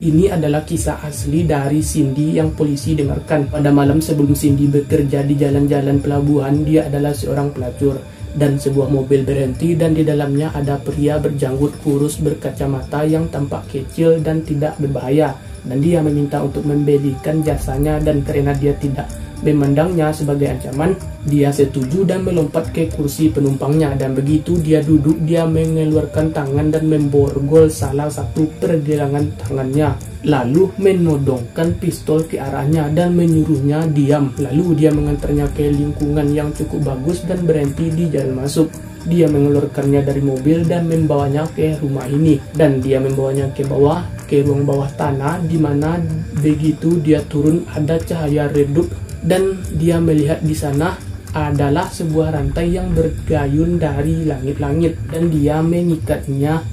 Ini adalah kisah asli dari Cindy yang polisi dengarkan. Pada malam sebelum Cindy bekerja di jalan-jalan pelabuhan, dia adalah seorang pelacur. Dan sebuah mobil berhenti dan di dalamnya ada pria berjanggut kurus berkacamata yang tampak kecil dan tidak berbahaya. Dan dia meminta untuk membelikan jasanya, dan karena dia tidak memandangnya sebagai ancaman, dia setuju dan melompat ke kursi penumpangnya. Dan begitu dia duduk, dia mengeluarkan tangan dan memborgol salah satu pergelangan tangannya, lalu menodongkan pistol ke arahnya dan menyuruhnya diam. Lalu dia mengantarnya ke lingkungan yang cukup bagus dan berhenti di jalan masuk. Dia mengeluarkannya dari mobil dan membawanya ke rumah ini, dan dia membawanya ke bawah, ke ruang bawah tanah, di mana begitu dia turun ada cahaya redup. Dan dia melihat di sana adalah sebuah rantai yang bergayun dari langit-langit, dan dia mengikatnya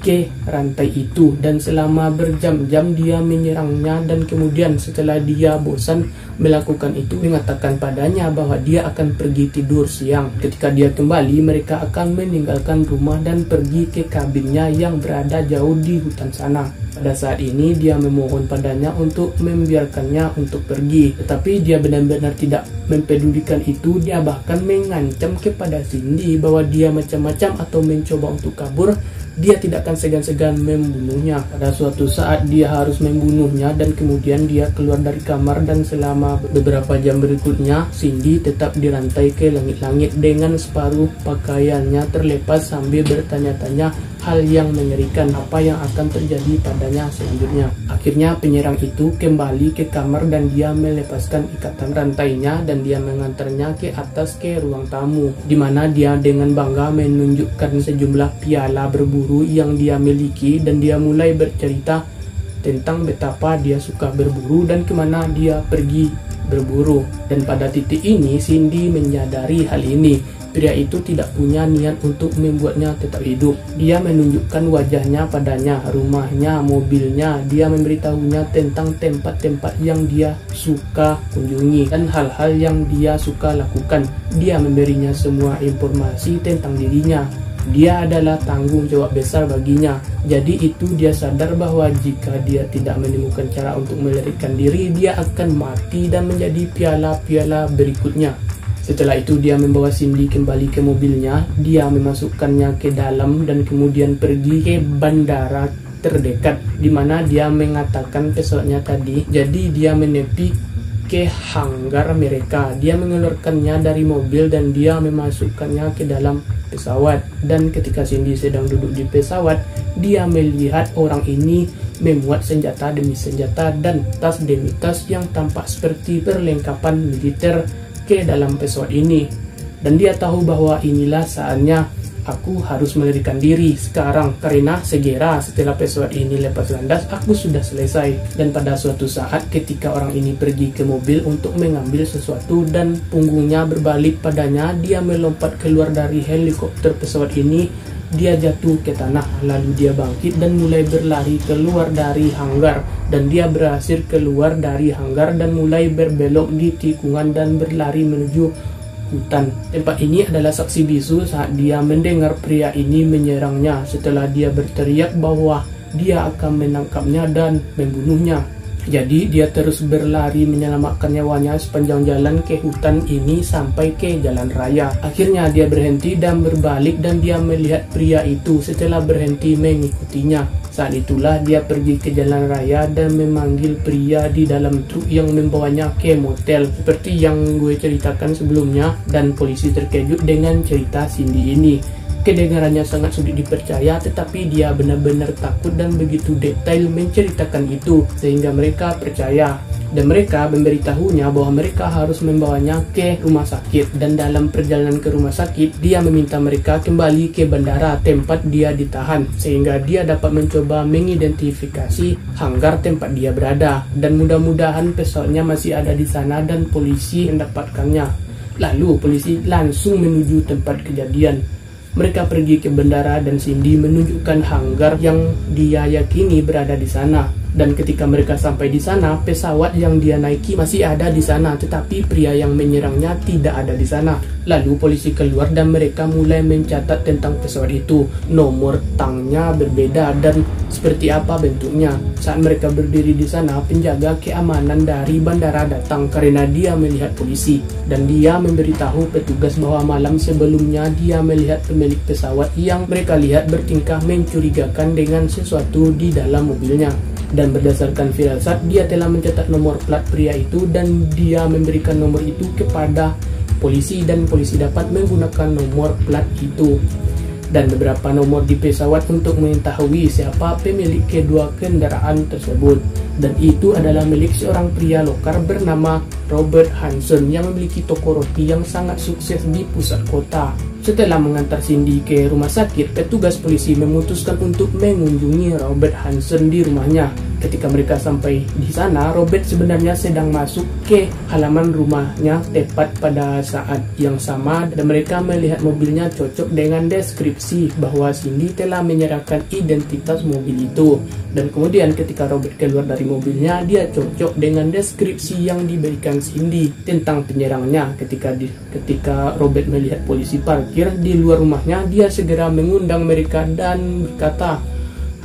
ke rantai itu, dan selama berjam-jam dia menyerangnya. Dan kemudian setelah dia bosan melakukan itu, mengatakan padanya bahwa dia akan pergi tidur siang. Ketika dia kembali, mereka akan meninggalkan rumah dan pergi ke kabinnya yang berada jauh di hutan sana. Pada saat ini dia memohon padanya untuk membiarkannya untuk pergi, tetapi dia benar-benar tidak mempedulikan itu. Dia bahkan mengancam kepada Cindy bahwa dia macam-macam atau mencoba untuk kabur, dia tidak akan segan-segan membunuhnya. Pada suatu saat dia harus membunuhnya, dan kemudian dia keluar dari kamar, dan selama beberapa jam berikutnya Cindy tetap dirantai ke langit-langit dengan separuh pakaiannya terlepas sambil bertanya-tanya hal yang mengerikan apa yang akan terjadi padanya selanjutnya. Akhirnya penyerang itu kembali ke kamar dan dia melepaskan ikatan rantainya dan dia mengantarnya ke atas ke ruang tamu, di mana dia dengan bangga menunjukkan sejumlah piala berburu yang dia miliki, dan dia mulai bercerita tentang betapa dia suka berburu dan kemana dia pergi berburu. Dan pada titik ini Cindy menyadari hal ini. Pria itu tidak punya niat untuk membuatnya tetap hidup. Dia menunjukkan wajahnya padanya, rumahnya, mobilnya. Dia memberitahunya tentang tempat-tempat yang dia suka kunjungi dan hal-hal yang dia suka lakukan. Dia memberinya semua informasi tentang dirinya. Dia adalah tanggung jawab besar baginya. Jadi itu dia sadar bahwa jika dia tidak menemukan cara untuk melarikan diri, dia akan mati dan menjadi piala-piala berikutnya. Setelah itu dia membawa Cindy kembali ke mobilnya. Dia memasukkannya ke dalam dan kemudian pergi ke bandara terdekat, di mana dia mengatakan pesawatnya tadi. Jadi dia menepi ke hanggar mereka. Dia mengeluarkannya dari mobil dan dia memasukkannya ke dalam pesawat. Dan ketika Cindy sedang duduk di pesawat, dia melihat orang ini memuat senjata demi senjata dan tas demi tas yang tampak seperti perlengkapan militer ke dalam pesawat ini. Dan dia tahu bahwa inilah saatnya aku harus melarikan diri sekarang, karena segera setelah pesawat ini lepas landas aku sudah selesai. Dan pada suatu saat ketika orang ini pergi ke mobil untuk mengambil sesuatu dan punggungnya berbalik padanya, dia melompat keluar dari helikopter pesawat ini. Dia jatuh ke tanah, lalu dia bangkit dan mulai berlari keluar dari hanggar. Dan dia berhasil keluar dari hanggar dan mulai berbelok di tikungan dan berlari menuju hutan. Tempat ini adalah saksi bisu saat dia mendengar pria ini menyerangnya setelah dia berteriak bahwa dia akan menangkapnya dan membunuhnya. Jadi dia terus berlari menyelamatkan nyawanya sepanjang jalan ke hutan ini sampai ke jalan raya. Akhirnya dia berhenti dan berbalik dan dia melihat pria itu setelah berhenti mengikutinya. Saat itulah dia pergi ke jalan raya dan memanggil pria di dalam truk yang membawanya ke motel seperti yang gue ceritakan sebelumnya. Dan polisi terkejut dengan cerita Cindy ini. Kedengarannya sangat sulit dipercaya, tetapi dia benar-benar takut dan begitu detail menceritakan itu sehingga mereka percaya. Dan mereka memberitahunya bahwa mereka harus membawanya ke rumah sakit. Dan dalam perjalanan ke rumah sakit, dia meminta mereka kembali ke bandara tempat dia ditahan sehingga dia dapat mencoba mengidentifikasi hanggar tempat dia berada. Dan mudah-mudahan pesawatnya masih ada di sana dan polisi mendapatkannya. Lalu polisi langsung menuju tempat kejadian. Mereka pergi ke bandara dan Cindy menunjukkan hanggar yang dia yakini berada di sana. Dan ketika mereka sampai di sana, pesawat yang dia naiki masih ada di sana, tetapi pria yang menyerangnya tidak ada di sana. Lalu polisi keluar dan mereka mulai mencatat tentang pesawat itu. Nomor tangnya berbeda dan seperti apa bentuknya. Saat mereka berdiri di sana, penjaga keamanan dari bandara datang karena dia melihat polisi. Dan dia memberitahu petugas bahwa malam sebelumnya dia melihat pemilik pesawat yang mereka lihat bertingkah mencurigakan dengan sesuatu di dalam mobilnya. Dan berdasarkan firasat, dia telah mencatat nomor plat pria itu dan dia memberikan nomor itu kepada polisi dan polisi dapat menggunakan nomor plat itu dan beberapa nomor di pesawat untuk mengetahui siapa pemilik kedua kendaraan tersebut. Dan itu adalah milik seorang pria lokal bernama Robert Hansen yang memiliki toko roti yang sangat sukses di pusat kota. Setelah mengantar Cindy ke rumah sakit, petugas polisi memutuskan untuk mengunjungi Robert Hansen di rumahnya. Ketika mereka sampai di sana, Robert sebenarnya sedang masuk ke halaman rumahnya tepat pada saat yang sama dan mereka melihat mobilnya cocok dengan deskripsi bahwa Cindy telah menyerahkan identitas mobil itu. Dan kemudian ketika Robert keluar dari mobilnya, dia cocok dengan deskripsi yang diberikan Cindy tentang penyerangnya. Ketika Robert melihat polisi parkir di luar rumahnya, dia segera mengundang mereka dan berkata,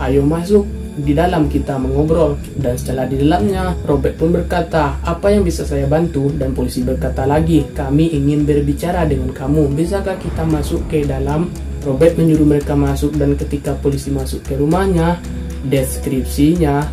"Ayo masuk di dalam kita mengobrol." Dan setelah di dalamnya, Robert pun berkata, "Apa yang bisa saya bantu?" Dan polisi berkata lagi, "Kami ingin berbicara dengan kamu. Bisakah kita masuk ke dalam?" Robert menyuruh mereka masuk dan ketika polisi masuk ke rumahnya, deskripsinya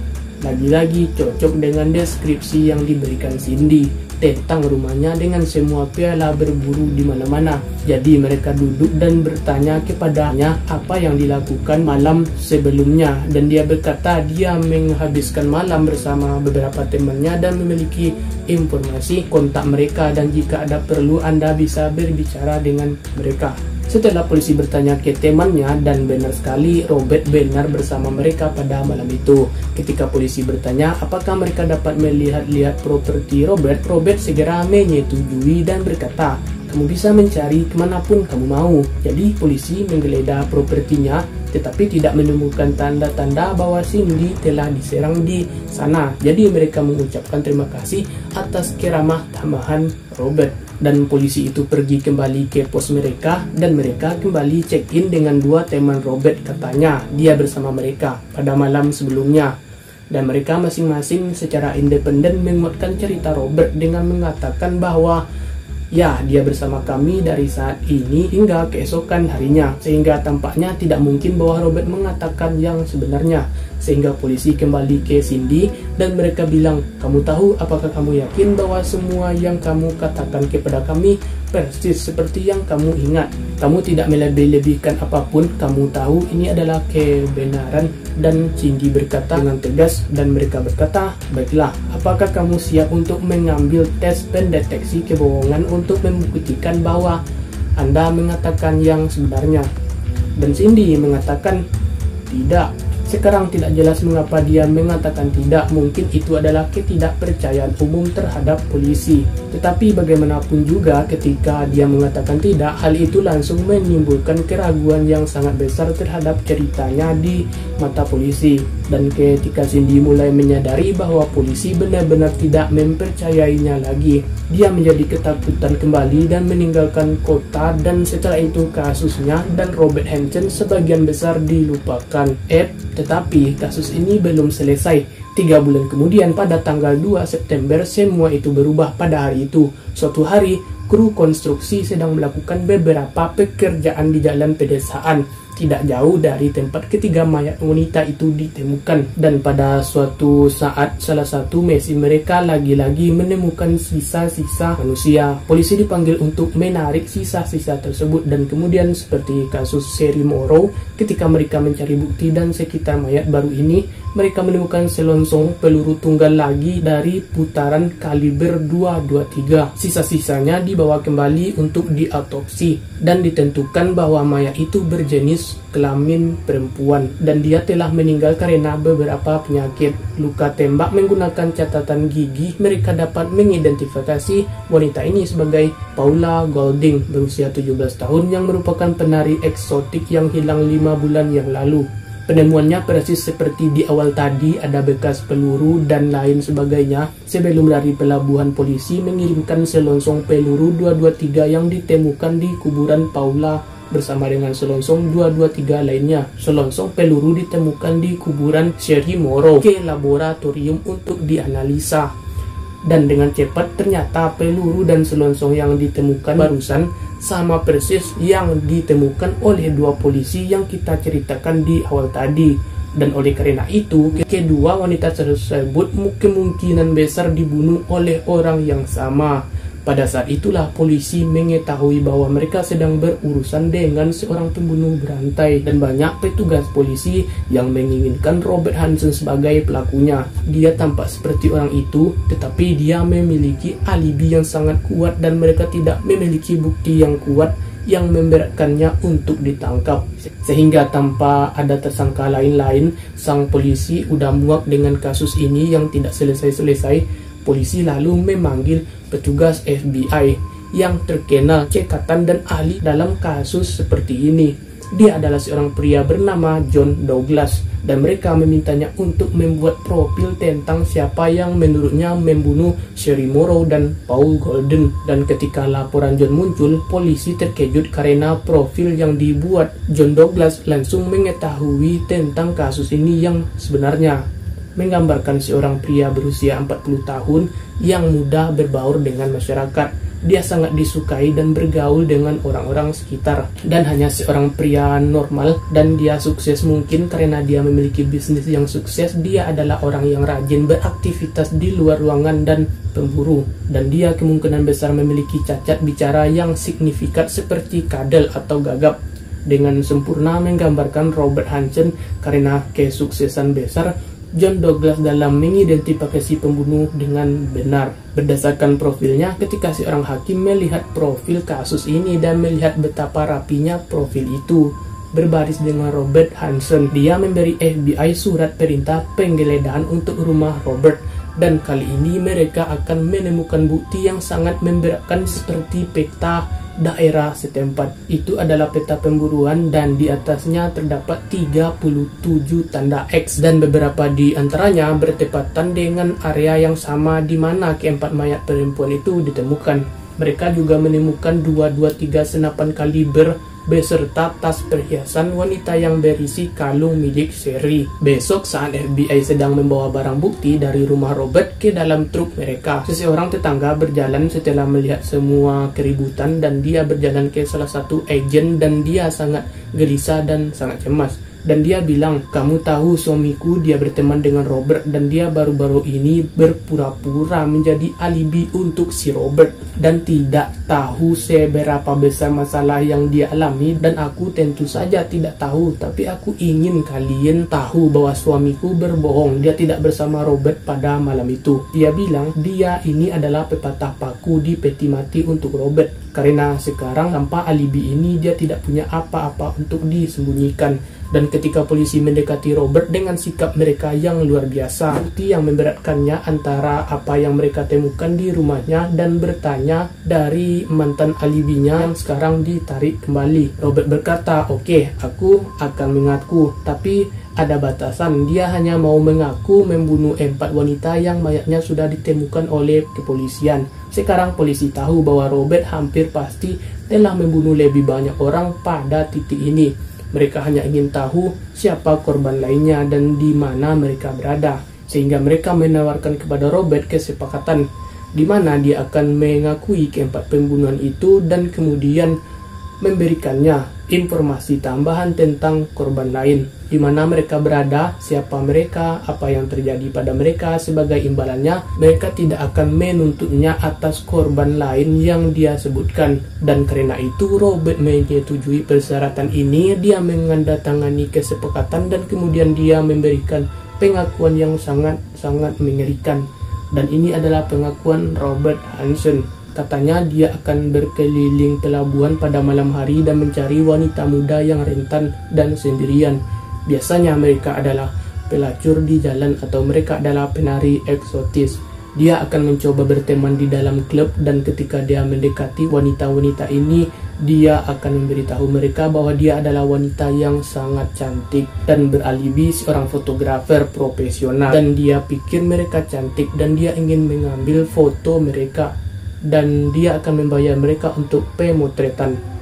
lagi-lagi cocok dengan deskripsi yang diberikan Cindy tentang rumahnya dengan semua piala berburu di mana-mana. Jadi mereka duduk dan bertanya kepadanya apa yang dilakukan malam sebelumnya dan dia berkata dia menghabiskan malam bersama beberapa temannya dan memiliki informasi kontak mereka dan jika ada perlu Anda bisa berbicara dengan mereka. Setelah polisi bertanya ke temannya dan benar sekali Robert benar bersama mereka pada malam itu. Ketika polisi bertanya apakah mereka dapat melihat-lihat properti Robert, Robert segera menyetujui dan berkata, "Kamu bisa mencari kemanapun kamu mau." Jadi polisi menggeledah propertinya tetapi tidak menemukan tanda-tanda bahwa Cindy telah diserang di sana. Jadi mereka mengucapkan terima kasih atas keramah tamahan Robert. Dan polisi itu pergi kembali ke pos mereka dan mereka kembali check-in dengan dua teman Robert katanya dia bersama mereka pada malam sebelumnya. Dan mereka masing-masing secara independen menguatkan cerita Robert dengan mengatakan bahwa ya, dia bersama kami dari saat ini hingga keesokan harinya. Sehingga tampaknya tidak mungkin bahwa Robert mengatakan yang sebenarnya. Sehingga polisi kembali ke Cindy dan mereka bilang, "Kamu tahu, apakah kamu yakin bahwa semua yang kamu katakan kepada kami persis seperti yang kamu ingat? Kamu tidak melebih-lebihkan apapun, kamu tahu ini adalah kebenaran." Dan Cindy berkata dengan tegas dan mereka berkata, "Baiklah, apakah kamu siap untuk mengambil tes pendeteksi kebohongan untuk membuktikan bahwa Anda mengatakan yang sebenarnya?" Dan Cindy mengatakan tidak. Sekarang tidak jelas mengapa dia mengatakan tidak, mungkin itu adalah ketidakpercayaan umum terhadap polisi. Tetapi bagaimanapun juga ketika dia mengatakan tidak, hal itu langsung menimbulkan keraguan yang sangat besar terhadap ceritanya di mata polisi. Dan ketika Cindy mulai menyadari bahwa polisi benar-benar tidak mempercayainya lagi, dia menjadi ketakutan kembali dan meninggalkan kota dan setelah itu kasusnya dan Robert Hansen sebagian besar dilupakan. Tetapi kasus ini belum selesai. 3 bulan kemudian pada tanggal 2 September semua itu berubah pada hari itu. Suatu hari kru konstruksi sedang melakukan beberapa pekerjaan di jalan pedesaan tidak jauh dari tempat ketiga mayat wanita itu ditemukan. Dan pada suatu saat salah satu mesin mereka lagi-lagi menemukan sisa-sisa manusia. Polisi dipanggil untuk menarik sisa-sisa tersebut dan kemudian seperti kasus Sherry Morrow ketika mereka mencari bukti dan sekitar mayat baru ini mereka menemukan selongsong peluru tunggal lagi dari putaran kaliber 223. Sisa-sisanya dibawa kembali untuk diautopsi dan ditentukan bahwa mayat itu berjenis kelamin perempuan dan dia telah meninggal karena beberapa penyakit. Luka tembak menggunakan catatan gigi, mereka dapat mengidentifikasi wanita ini sebagai Paula Golding berusia 17 tahun yang merupakan penari eksotik yang hilang 5 bulan yang lalu. Penemuannya persis seperti di awal tadi, ada bekas peluru dan lain sebagainya. Sebelum dari pelabuhan, polisi mengirimkan selongsong peluru 223 yang ditemukan di kuburan Paula bersama dengan selongsong 223 lainnya. Selongsong peluru ditemukan di kuburan Sherry Morrow ke laboratorium untuk dianalisa. Dan dengan cepat ternyata peluru dan selongsong yang ditemukan barusan sama persis yang ditemukan oleh dua polisi yang kita ceritakan di awal tadi. Dan oleh karena itu, kedua wanita tersebut kemungkinan besar dibunuh oleh orang yang sama. Pada saat itulah polisi mengetahui bahwa mereka sedang berurusan dengan seorang pembunuh berantai dan banyak petugas polisi yang menginginkan Robert Hansen sebagai pelakunya. Dia tampak seperti orang itu, tetapi dia memiliki alibi yang sangat kuat dan mereka tidak memiliki bukti yang kuat yang memberatkannya untuk ditangkap. Sehingga tanpa ada tersangka lain-lain, sang polisi udah muak dengan kasus ini yang tidak selesai-selesai. Polisi lalu memanggil petugas FBI yang terkenal, cekatan dan ahli dalam kasus seperti ini. Dia adalah seorang pria bernama John Douglas dan mereka memintanya untuk membuat profil tentang siapa yang menurutnya membunuh Sherry Morrow dan Paul Golden. Dan ketika laporan John muncul, polisi terkejut karena profil yang dibuat John Douglas langsung mengetahui tentang kasus ini yang sebenarnya. Menggambarkan seorang pria berusia 40 tahun yang mudah berbaur dengan masyarakat. Dia sangat disukai dan bergaul dengan orang-orang sekitar. Dan hanya seorang pria normal dan dia sukses mungkin karena dia memiliki bisnis yang sukses. Dia adalah orang yang rajin beraktivitas di luar ruangan dan pemburu. Dan dia kemungkinan besar memiliki cacat bicara yang signifikan seperti kadal atau gagap. Dengan sempurna menggambarkan Robert Hansen karena kesuksesan besar John Douglas dalam mengidentifikasi pembunuh dengan benar. Berdasarkan profilnya, ketika seorang hakim melihat profil kasus ini dan melihat betapa rapinya profil itu berbaris dengan Robert Hansen, dia memberi FBI surat perintah penggeledahan untuk rumah Robert. Dan kali ini mereka akan menemukan bukti yang sangat memberatkan seperti peta daerah setempat. Itu adalah peta pemburuan dan di atasnya terdapat 37 tanda X dan beberapa di antaranya bertepatan dengan area yang sama di mana keempat mayat perempuan itu ditemukan. Mereka juga menemukan 223 senapan kaliber beserta tas perhiasan wanita yang berisi kalung milik Sherry. Besok saat FBI sedang membawa barang bukti dari rumah Robert ke dalam truk mereka, seseorang tetangga berjalan setelah melihat semua keributan dan dia berjalan ke salah satu agen dan dia sangat gelisah dan sangat cemas. Dan dia bilang, kamu tahu suamiku dia berteman dengan Robert dan dia baru-baru ini berpura-pura menjadi alibi untuk si Robert dan tidak tahu seberapa besar masalah yang dia alami. Dan aku tentu saja tidak tahu, tapi aku ingin kalian tahu bahwa suamiku berbohong, dia tidak bersama Robert pada malam itu. Dia bilang dia ini adalah pepatah paku di peti mati untuk Robert karena sekarang tanpa alibi ini dia tidak punya apa-apa untuk disembunyikan. Dan ketika polisi mendekati Robert dengan sikap mereka yang luar biasa, bukti yang memberatkannya antara apa yang mereka temukan di rumahnya dan bertanya dari mantan alibinya yang sekarang ditarik kembali. Robert berkata, oke, aku akan mengaku, tapi ada batasan. Dia hanya mau mengaku membunuh 4 wanita yang mayatnya sudah ditemukan oleh kepolisian. Sekarang polisi tahu bahwa Robert hampir pasti telah membunuh lebih banyak orang pada titik ini. Mereka hanya ingin tahu siapa korban lainnya dan di mana mereka berada. Sehingga mereka menawarkan kepada Robert kesepakatan di mana dia akan mengakui keempat pembunuhan itu dan kemudian memberikannya informasi tambahan tentang korban lain, di mana mereka berada, siapa mereka, apa yang terjadi pada mereka. Sebagai imbalannya, mereka tidak akan menuntutnya atas korban lain yang dia sebutkan. Dan karena itu Robert menyetujui persyaratan ini. Dia menandatangani kesepakatan dan kemudian dia memberikan pengakuan yang sangat mengerikan. Dan ini adalah pengakuan Robert Hansen. Katanya dia akan berkeliling pelabuhan pada malam hari dan mencari wanita muda yang rentan dan sendirian. Biasanya mereka adalah pelacur di jalan atau mereka adalah penari eksotis. Dia akan mencoba berteman di dalam klub, dan ketika dia mendekati wanita-wanita ini, dia akan memberitahu mereka bahwa dia adalah wanita yang sangat cantik dan beralibi seorang fotografer profesional, dan dia pikir mereka cantik dan dia ingin mengambil foto mereka, dan dia akan membayar mereka untuk pemotretan.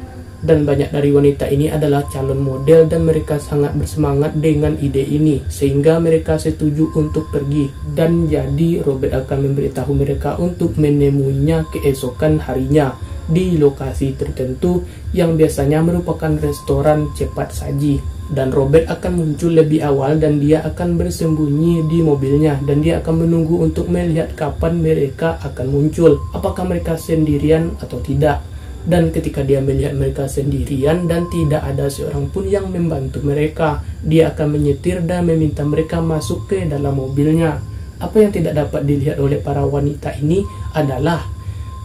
Dan banyak dari wanita ini adalah calon model dan mereka sangat bersemangat dengan ide ini sehingga mereka setuju untuk pergi. Dan jadi Robert akan memberitahu mereka untuk menemuinya keesokan harinya di lokasi tertentu yang biasanya merupakan restoran cepat saji. Dan Robert akan muncul lebih awal dan dia akan bersembunyi di mobilnya dan dia akan menunggu untuk melihat kapan mereka akan muncul, apakah mereka sendirian atau tidak. Dan ketika dia melihat mereka sendirian dan tidak ada seorang pun yang membantu mereka, dia akan menyetir dan meminta mereka masuk ke dalam mobilnya. Apa yang tidak dapat dilihat oleh para wanita ini adalah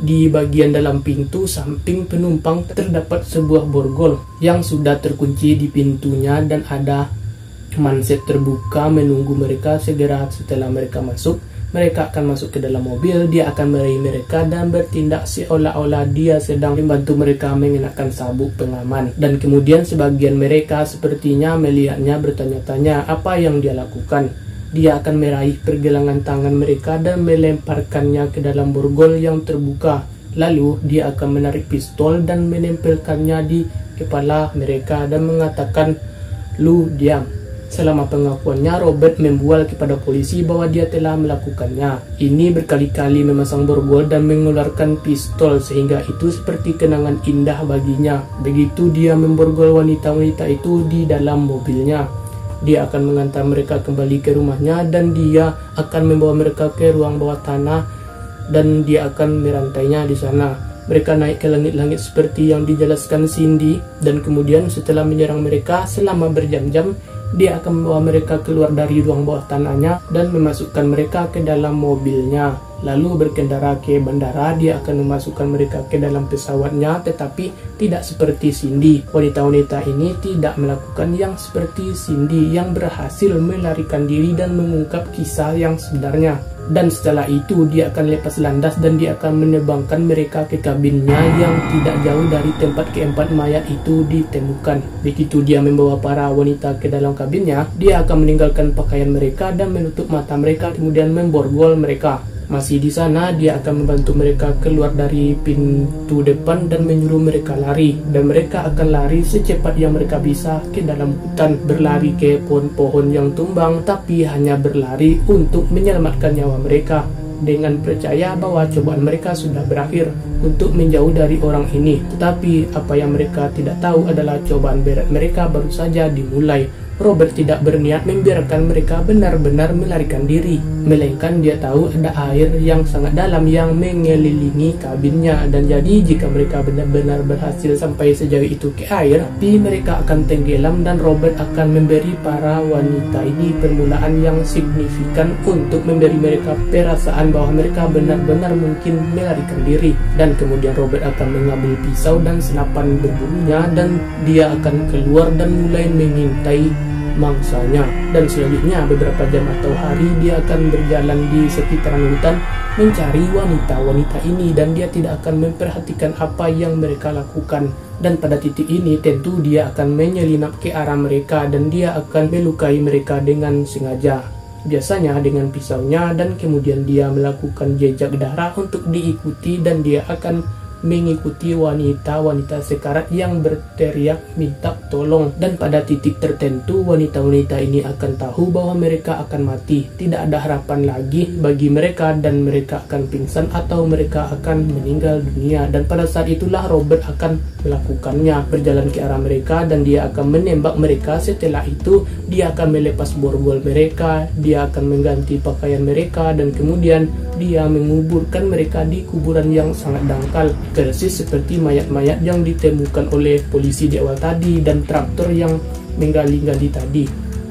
di bagian dalam pintu samping penumpang terdapat sebuah borgol yang sudah terkunci di pintunya dan ada manset terbuka menunggu mereka. Segera setelah mereka masuk, mereka akan masuk ke dalam mobil. Dia akan meraih mereka dan bertindak seolah-olah dia sedang membantu mereka mengenakan sabuk pengaman. Dan kemudian sebagian mereka sepertinya melihatnya bertanya-tanya apa yang dia lakukan. Dia akan meraih pergelangan tangan mereka dan melemparkannya ke dalam borgol yang terbuka. Lalu dia akan menarik pistol dan menempelkannya di kepala mereka dan mengatakan, "Lu diam." Selama pengakuannya, Robert membual kepada polisi bahwa dia telah melakukannya. Ini berkali-kali memasang borgol dan mengeluarkan pistol sehingga itu seperti kenangan indah baginya. Begitu dia memborgol wanita-wanita itu di dalam mobilnya, dia akan mengantar mereka kembali ke rumahnya dan dia akan membawa mereka ke ruang bawah tanah dan dia akan merantainya di sana. Mereka naik ke langit-langit seperti yang dijelaskan Cindy, dan kemudian setelah menyerang mereka selama berjam-jam, dia akan membawa mereka keluar dari ruang bawah tanahnya dan memasukkan mereka ke dalam mobilnya. Lalu berkendara ke bandara, dia akan memasukkan mereka ke dalam pesawatnya, tetapi tidak seperti Cindy. Wanita-wanita ini tidak melakukan yang seperti Cindy yang berhasil melarikan diri dan mengungkap kisah yang sebenarnya. Dan setelah itu dia akan lepas landas dan dia akan menebangkan mereka ke kabinnya yang tidak jauh dari tempat keempat mayat itu ditemukan. Begitu dia membawa para wanita ke dalam kabinnya, dia akan meninggalkan pakaian mereka dan menutup mata mereka, kemudian memborgol mereka. Masih di sana, dia akan membantu mereka keluar dari pintu depan dan menyuruh mereka lari. Dan mereka akan lari secepat yang mereka bisa ke dalam hutan, berlari ke pohon-pohon yang tumbang, tapi hanya berlari untuk menyelamatkan nyawa mereka, dengan percaya bahwa cobaan mereka sudah berakhir untuk menjauh dari orang ini. Tetapi apa yang mereka tidak tahu adalah cobaan berat mereka baru saja dimulai. Robert tidak berniat membiarkan mereka benar-benar melarikan diri, melainkan dia tahu ada air yang sangat dalam yang mengelilingi kabinnya, dan jadi jika mereka benar-benar berhasil sampai sejauh itu ke air, tapi mereka akan tenggelam dan Robert akan memberi para wanita ini permulaan yang signifikan untuk memberi mereka perasaan bahwa mereka benar-benar mungkin melarikan diri. Dan kemudian Robert akan mengambil pisau dan senapan berburunya dan dia akan keluar dan mulai mengintai mangsanya. Dan selanjutnya beberapa jam atau hari dia akan berjalan di sekitaran hutan mencari wanita-wanita ini dan dia tidak akan memperhatikan apa yang mereka lakukan. Dan pada titik ini tentu dia akan menyelinap ke arah mereka dan dia akan melukai mereka dengan sengaja, biasanya dengan pisaunya, dan kemudian dia melakukan jejak darah untuk diikuti dan dia akan mengikuti wanita-wanita sekarat yang berteriak minta tolong. Dan pada titik tertentu wanita-wanita ini akan tahu bahwa mereka akan mati, tidak ada harapan lagi bagi mereka dan mereka akan pingsan atau mereka akan meninggal dunia. Dan pada saat itulah Robert akan melakukannya, berjalan ke arah mereka dan dia akan menembak mereka. Setelah itu dia akan melepas borgol mereka, dia akan mengganti pakaian mereka dan kemudian dia menguburkan mereka di kuburan yang sangat dangkal, persis seperti mayat-mayat yang ditemukan oleh polisi di awal tadi dan traktor yang menggali-gali tadi.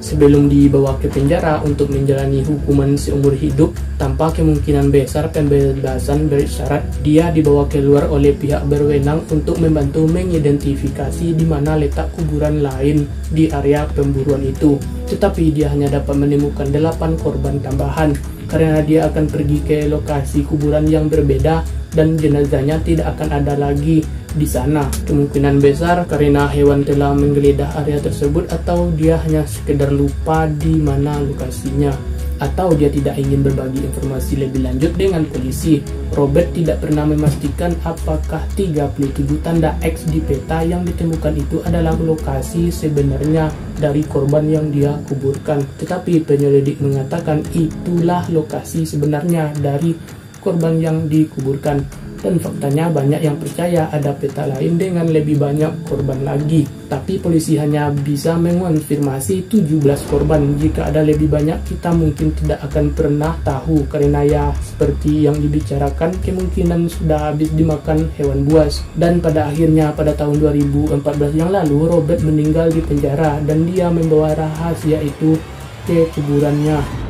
sebelum dibawa ke penjara untuk menjalani hukuman seumur hidup tanpa kemungkinan besar pembebasan bersyarat. Dia dibawa keluar oleh pihak berwenang untuk membantu mengidentifikasi di mana letak kuburan lain di area pemburuan itu. Tetapi dia hanya dapat menemukan 8 korban tambahan karena dia akan pergi ke lokasi kuburan yang berbeda dan jenazahnya tidak akan ada lagi di sana. Kemungkinan besar karena hewan telah menggeledah area tersebut, atau dia hanya sekedar lupa di mana lokasinya, atau dia tidak ingin berbagi informasi lebih lanjut dengan polisi. Robert tidak pernah memastikan apakah 37 tanda X di peta yang ditemukan itu adalah lokasi sebenarnya dari korban yang dia kuburkan. Tetapi penyelidik mengatakan itulah lokasi sebenarnya dari korban yang dikuburkan. Dan faktanya banyak yang percaya ada peta lain dengan lebih banyak korban lagi. Tapi polisi hanya bisa mengonfirmasi 17 korban. Jika ada lebih banyak, kita mungkin tidak akan pernah tahu, karena ya seperti yang dibicarakan, kemungkinan sudah habis dimakan hewan buas. Dan pada akhirnya pada tahun 2014 yang lalu, Robert meninggal di penjara dan dia membawa rahasia itu ke kuburannya.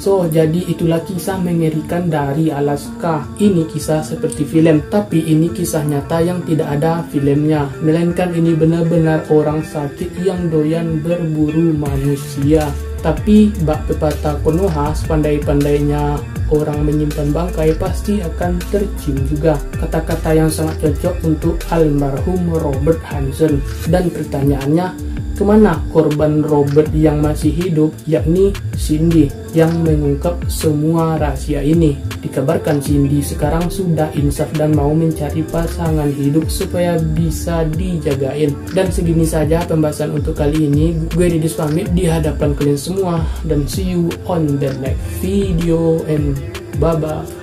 So, jadi itulah kisah mengerikan dari Alaska. Ini kisah seperti film, tapi ini kisah nyata yang tidak ada filmnya. Melainkan ini benar-benar orang sakit yang doyan berburu manusia. Tapi bak pepatah Konoha, sepandai-pandainya orang menyimpan bangkai pasti akan tercium juga. Kata-kata yang sangat cocok untuk almarhum Robert Hansen. Dan pertanyaannya, kemana korban Robert yang masih hidup, yakni Cindy, yang mengungkap semua rahasia ini? Dikabarkan Cindy sekarang sudah insaf dan mau mencari pasangan hidup supaya bisa dijagain. Dan segini saja pembahasan untuk kali ini. Gue Didis pamit di hadapan kalian semua, dan see you on the next video, and bye-bye.